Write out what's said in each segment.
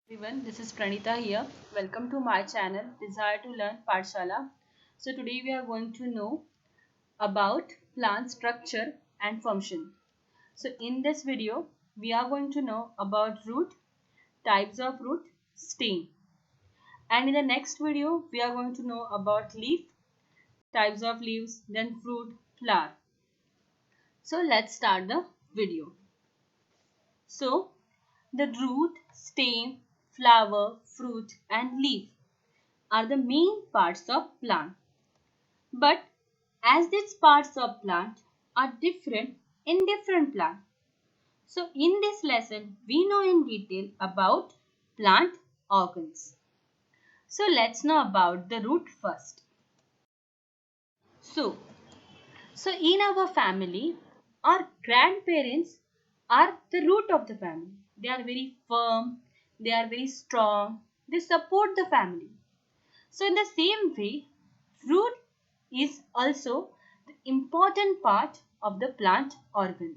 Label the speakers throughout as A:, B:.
A: Everyone, this is Pranita here. Welcome to my channel Desire to Learn Pathshala. So today we are going to know about plant structure and function. So in this video we are going to know about root, types of root, stem, and in the next video we are going to know about leaf, types of leaves, then fruit, flower. So let's start the video. So the root, stem, flower, fruit and leaf are the main parts of plant. But as these parts of plant are different in different plant. So in this lesson we know in detail about plant organs. So let's know about the root first. So, so in our family, our grandparents are the root of the family. They are very firm, they are very strong, they support the family. So in the same way, fruit is also the important part of the plant organ.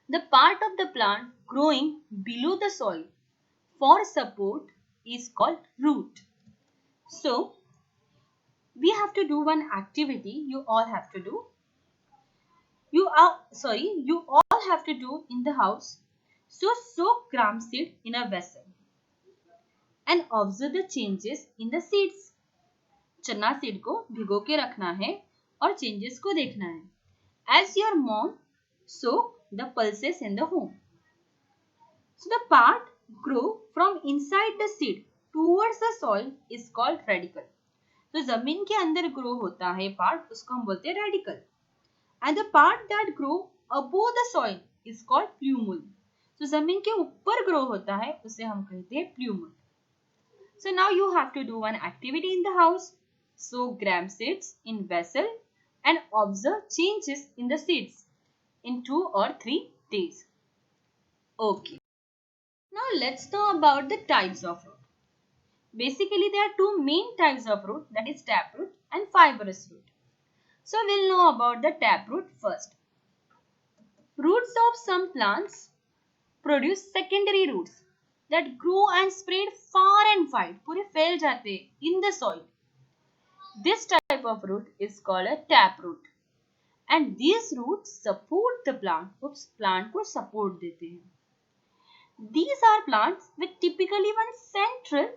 A: The part of the plant growing below the soil for support is called root. So we have to do one activity you all have to do. You all have to do in the house. So soak gram seed in a vessel and observe the changes in the seeds. चना seed को भिगो के रखना है और changes को देखना है. As your mom soak the pulses in the home. So the part grow from inside the seed towards the soil is called radicle. तो जमीन के अंदर ग्रो होता है पार्ट उसको हम बोलते हैं radical. And the part that grow above the soil is called plumule. तो जमीन के ऊपर ग्रो होता है उसे हम कहते हैं plumule. So now you have to do one activity in the house. Soak gram seeds in vessel and observe changes in the seeds in 2 or 3 days. Okay. Now let's know about the types of root. Basically there are two main types of root, that is taproot and fibrous root. So we'll know about the taproot first. Roots of some plants produce secondary roots that grow and spread far and wide. पूरे फैल जाते in the soil. This type of root is called a taproot. And these roots support the plant. Plant को support देते हैं. These are plants with typically one central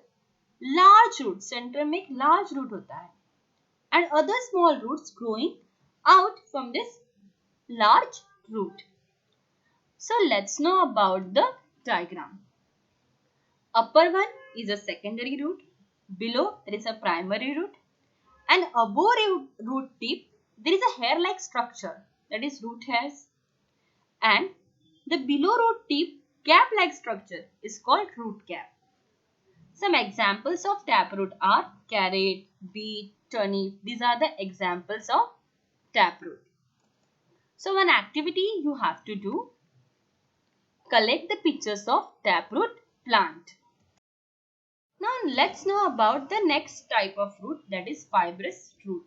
A: large root. Center में एक large root होता है. And other small roots growing out from this large root. So let's know about the diagram. Upper one is a secondary root. Below there is a primary root. And above root tip there is a hair-like structure, that is root hairs. And the below root tip cap-like structure is called root cap. Some examples of taproot are carrot, beet, turnip. These are the examples of taproot. So one activity you have to do, collect the pictures of taproot plant. Now let's know about the next type of root, that is fibrous root.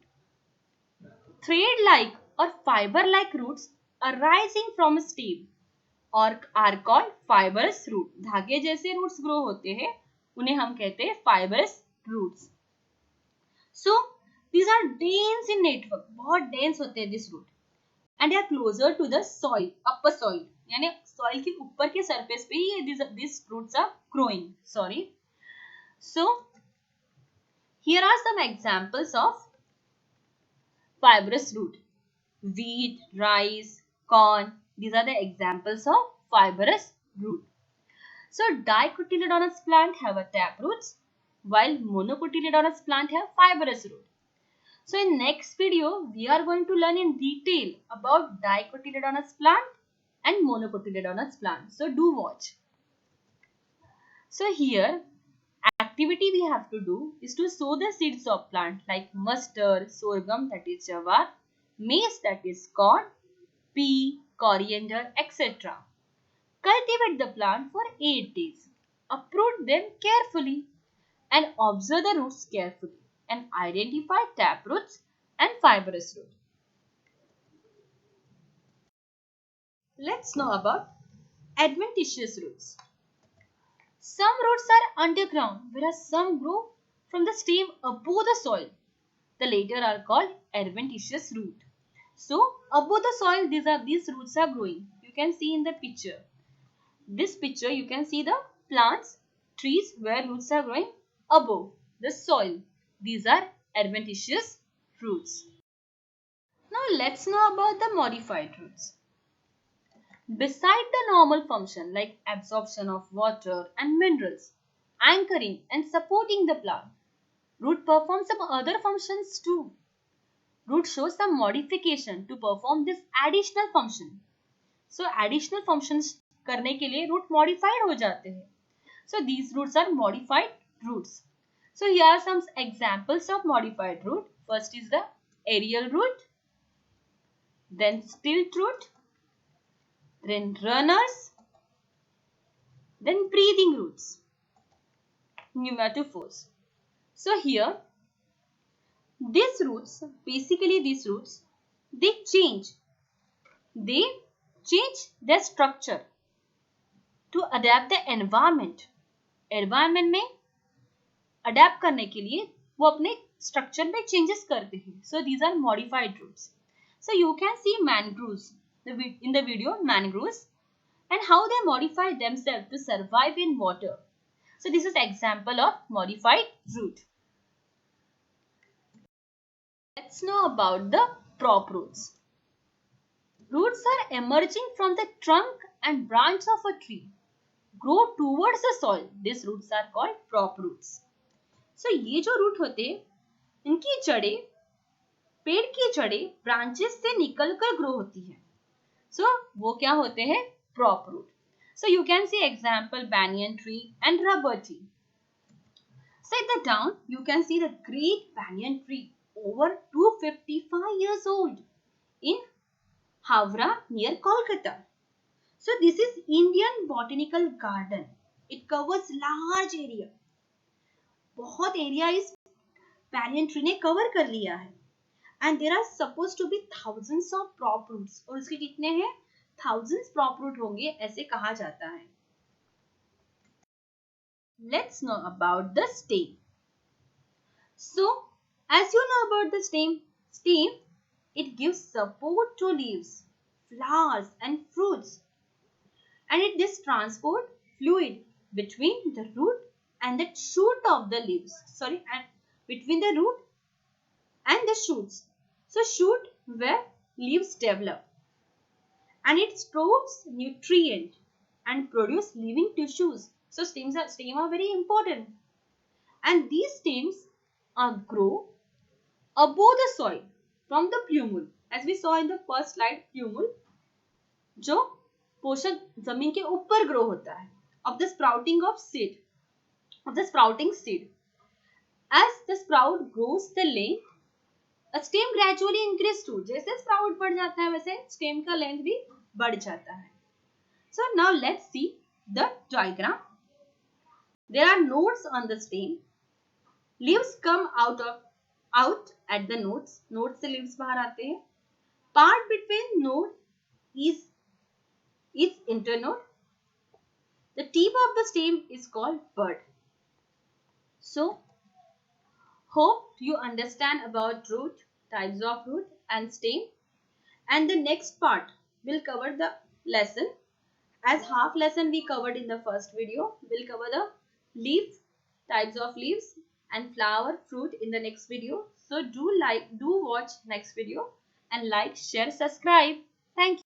A: Thread-like or fiber-like roots arising from a stem or are called fibrous root. धागे जैसे roots grow होते हैं उन्हें हम कहते हैं fibrous roots. So these are dense in network. बहुत dense होते हैं this root and they are closer to the soil, upper soil. यानी soil के ऊपर के surface पे ही these roots are growing. So here are some examples of fibrous root. Wheat, rice, corn. These are the examples of fibrous root. So dicotyledonous plant have a taproots while monocotyledonous plant have fibrous root. So in next video we are going to learn in detail about dicotyledonous plant and monocotyledonous plant. So do watch. So here activity we have to do is to sow the seeds of plant like mustard, sorghum, that is jawar, maize, that is corn, pea, coriander, etc. Cultivate the plant for 8 days. Uproot them carefully and observe the roots carefully and identify taproots and fibrous root. Let's know about adventitious roots. Some roots are underground, whereas some grow from the stem above the soil. The latter are called adventitious root. So above the soil, these roots are growing. You can see in the picture. This picture you can see the plants, trees where roots are growing above the soil. These are adventitious roots. Now let's know about the modified roots. Beside the normal function like absorption of water and minerals, anchoring and supporting the plant, root performs some other functions too. Root shows some modification to perform this additional function. So additional functions करने के लिए root modified हो जाते हैं. So these roots are modified roots. So here are some examples of modified root. First is the aerial root, then stilt root, then runners, then breathing roots, pneumatophores. So here, these roots, they change their structure to adapt the environment. Environment में adapt करने के लिए वो अपने structure में changes करते हैं. So these are modified roots. So you can see mangroves in the video, mangroves, and how they modify themselves to survive in water. So this is example of modified root. Let's know about the prop roots. Roots are emerging from the trunk and branch of a tree, grow towards the soil. These roots are called prop roots. So ये जो root होते हैं, इनकी जड़ें, पेड़ की जड़ें branches से निकलकर grow होती हैं. So वो क्या होते हैं? Prop root. So you can see example banyan tree and rubber tree. So at the down you can see the great banyan tree over 255 years old in Havra near Kolkata. So this is Indian Botanical Garden. It covers large area. बहुत area इस banyan tree ने cover कर लिया है. And there are supposed to be thousands of prop roots. और उसके कितने हैं? Thousands prop root होंगे ऐसे कहा जाता है. Let's know about the stem. So, as you know about the stem, it gives support to leaves, flowers and fruits. And this transport fluid between the root and the shoot of the leaves. And between the root and the shoots. So shoot where leaves develop. And it stores nutrient and produce living tissues. So stems are very important. And these stems grow above the soil from the plumule. As we saw in the first slide, plumule जो पोषक जमीन के ऊपर grow होता है of the sprouting seed. As the sprout grows the length, a stem gradually increase too. जैसे sprout बढ़ जाता है वैसे stem का length भी बढ़ जाता है. So now let's see the diagram. There are nodes on the stem. Leaves come out at the nodes. Nodes से leaves बाहर आते हैं. Part between node is internode. The tip of the stem is called bud. So, hope you understand about root, types of root and stem. And the next part will cover the lesson. As half lesson we covered in the first video, we'll cover the leaves, types of leaves and flower, fruit in the next video. So do watch next video and like, share, subscribe. Thank you.